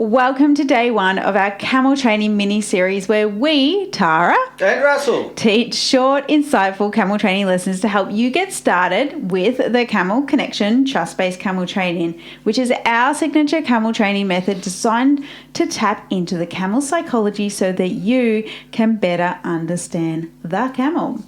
Welcome to day one of our Camel Training mini-series where we, Tara and Russell, teach short, insightful camel training lessons to help you get started with the Camel Connection Trust-Based Camel Training, which is our signature camel training method designed to tap into the camel psychology so that you can better understand the camel.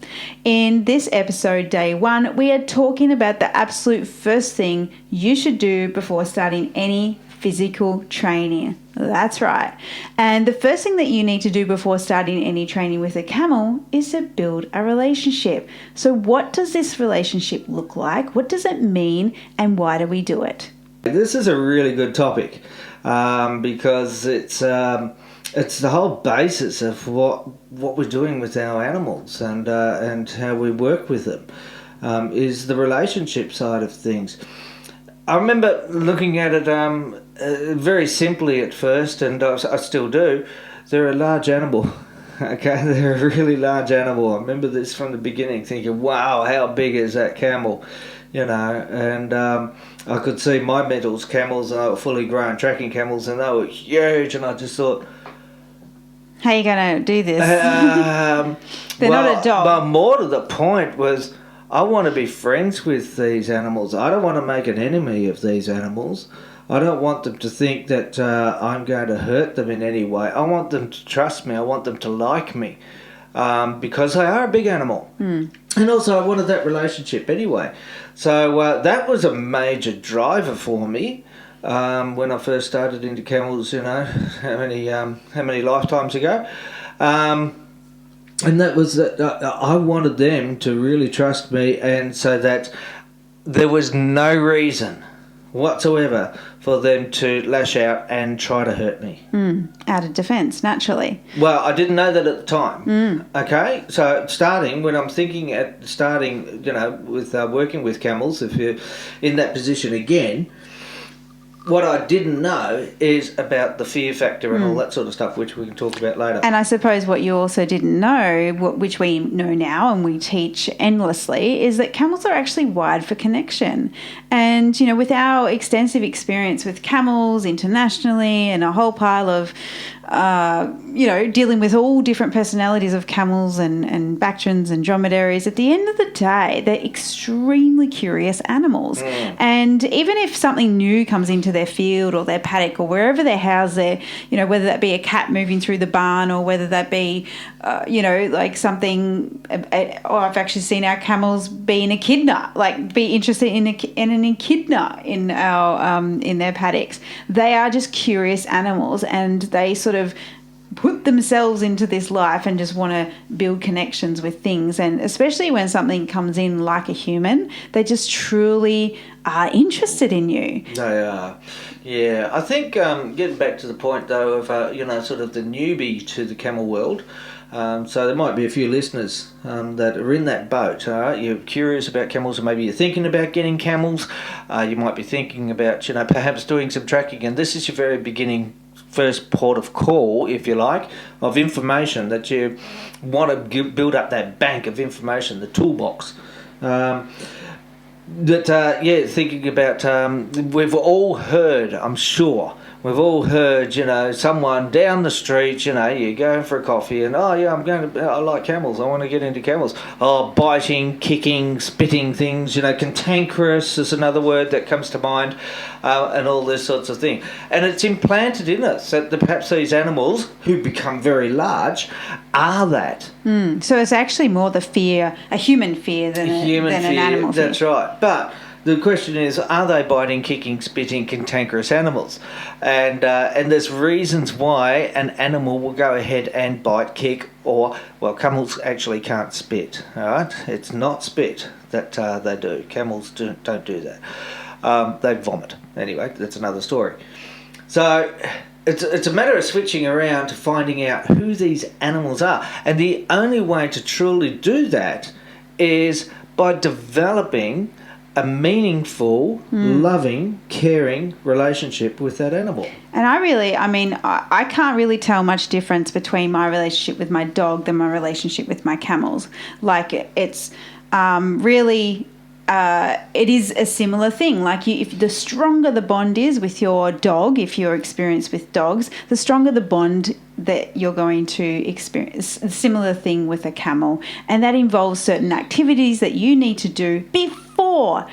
In this episode, day one, we are talking about the absolute first thing you should do before starting any physical training. That's right. And the first thing that you need to do before starting any training with a camel is to build a relationship. So what does this relationship look like? What does it mean? And why do we do it? This is a really good topic because it's the whole basis of what we're doing with our animals and how we work with them is the relationship side of things. I remember looking at it very simply at first, and I still do. They're a large animal. Okay, they're a really large animal. I remember this from the beginning, thinking, "Wow, how big is that camel?" You know, and I could see my metals camels, and they were fully grown tracking camels, and they were huge. And I just thought, how are you going to do this? They're not a dog. But more to the point was, I want to be friends with these animals. I don't want to make an enemy of these animals. I don't want them to think that I'm going to hurt them in any way. I want them to trust me. I want them to like me because they are a big animal. And also I wanted that relationship anyway. So that was a major driver for me when I first started into camels, you know, how many lifetimes ago. And that was that I wanted them to really trust me, and so that there was no reason whatsoever for them to lash out and try to hurt me. Out of defence, naturally. Well, I didn't know that at the time. Okay, so when I'm thinking at starting, you know, with working with camels, if you're in that position again, what I didn't know is about the fear factor and all that sort of stuff, which we can talk about later. And I suppose what you also didn't know, which we know now and we teach endlessly, is that camels are actually wired for connection. And, you know, with our extensive experience with camels internationally and a whole pile of, you know, dealing with all different personalities of camels and Bactrians and dromedaries, at the end of the day, they're extremely curious animals. And even if something new comes into their field or their paddock or wherever they house their, you know, whether that be a cat moving through the barn or whether that be, you know, like something, or I've actually seen our camels be an echidna, like be interested in an echidna in our in their paddocks. They are just curious animals, and they sort of put themselves into this life and just want to build connections with things. And especially when something comes in like a human, they just truly are interested in you. They are. Yeah, I think getting back to the point though of you know, sort of the newbie to the camel world. So there might be a few listeners that are in that boat. You're curious about camels, or maybe you're thinking about getting camels. You might be thinking about, you know, perhaps doing some tracking, and this is your very beginning, first port of call, if you like, of information that you want to build up that bank of information, the toolbox. Thinking about, we've all heard, I'm sure, we've all heard, you know, someone down the street, you know, you're going for a coffee and, oh yeah, I like camels, I want to get into camels. Oh, biting, kicking, spitting things, you know, cantankerous is another word that comes to mind, and all this sorts of thing. And it's implanted in us that perhaps these animals, who become very large, are that. So it's actually more the fear, a human fear than an animal fear. That's right. But the question is, are they biting, kicking, spitting, cantankerous animals? And there's reasons why an animal will go ahead and bite, kick, or, well, camels actually can't spit, all right? It's not spit that they do. Camels don't do that. They vomit. Anyway, that's another story. So it's a matter of switching around to finding out who these animals are. And the only way to truly do that is by developing a meaningful, loving, caring relationship with that animal. And I can't really tell much difference between my relationship with my dog than my relationship with my camels. Like, it's really it is a similar thing. Like if the stronger the bond is with your dog, if you're experienced with dogs, the stronger the bond that you're going to experience. A similar thing with a camel, and that involves certain activities that you need to do before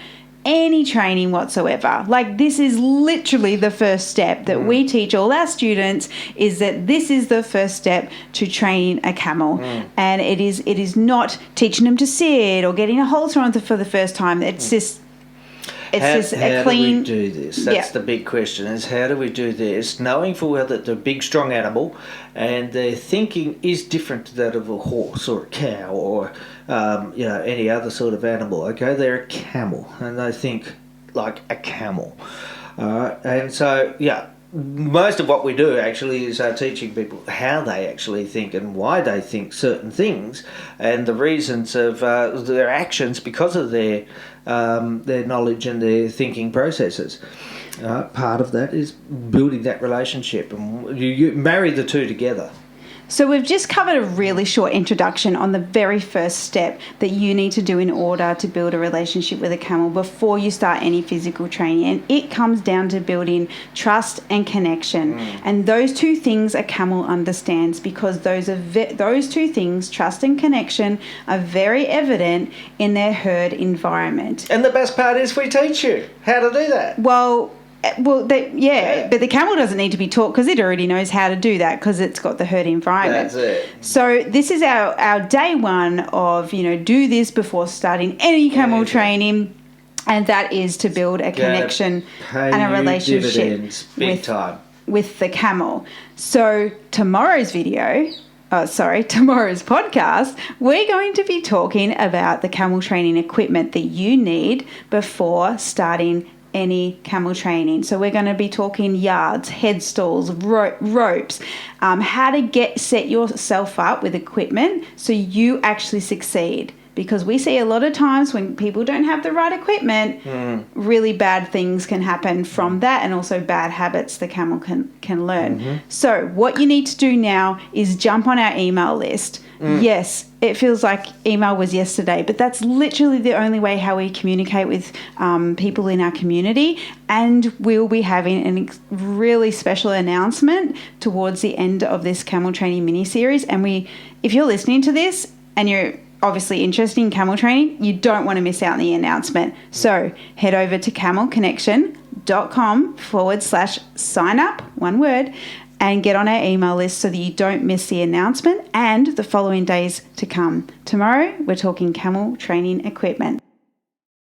any training whatsoever. Like this is literally the first step that we teach all our students, is that this is the first step to training a camel. And it is not teaching them to sit or getting a halter on for the first time. It's just a clean. How do we do this? That's the big question, is how do we do this, knowing full well that they're a big, strong animal and their thinking is different to that of a horse or a cow or any other sort of animal. Okay, they're a camel and they think like a camel. And so, most of what we do actually is teaching people how they actually think and why they think certain things and the reasons of their actions because of their knowledge and their thinking processes. Part of that is building that relationship, and you marry the two together. So we've just covered a really short introduction on the very first step that you need to do in order to build a relationship with a camel before you start any physical training. And it comes down to building trust and connection. And those two things a camel understands, because those two things, trust and connection, are very evident in their herd environment. And the best part is we teach you how to do that. But the camel doesn't need to be taught because it already knows how to do that because it's got the herd environment. That's it. So this is our day one of, do this before starting any camel training, and that is to build a connection and a relationship with the camel. So tomorrow's podcast, we're going to be talking about the camel training equipment that you need before starting any camel training. So we're going to be talking yards, headstalls, ropes, how to set yourself up with equipment so you actually succeed. Because we see a lot of times when people don't have the right equipment, really bad things can happen from that, and also bad habits the camel can learn. So what you need to do now is jump on our email list. Yes, it feels like email was yesterday, but that's literally the only way how we communicate with people in our community. And we'll be having a really special announcement towards the end of this camel training mini series. And if you're listening to this and you're obviously interested in camel training, you don't want to miss out on the announcement. So head over to camelconnection.com/sign up, one word, and get on our email list so that you don't miss the announcement and the following days to come. Tomorrow, we're talking camel training equipment.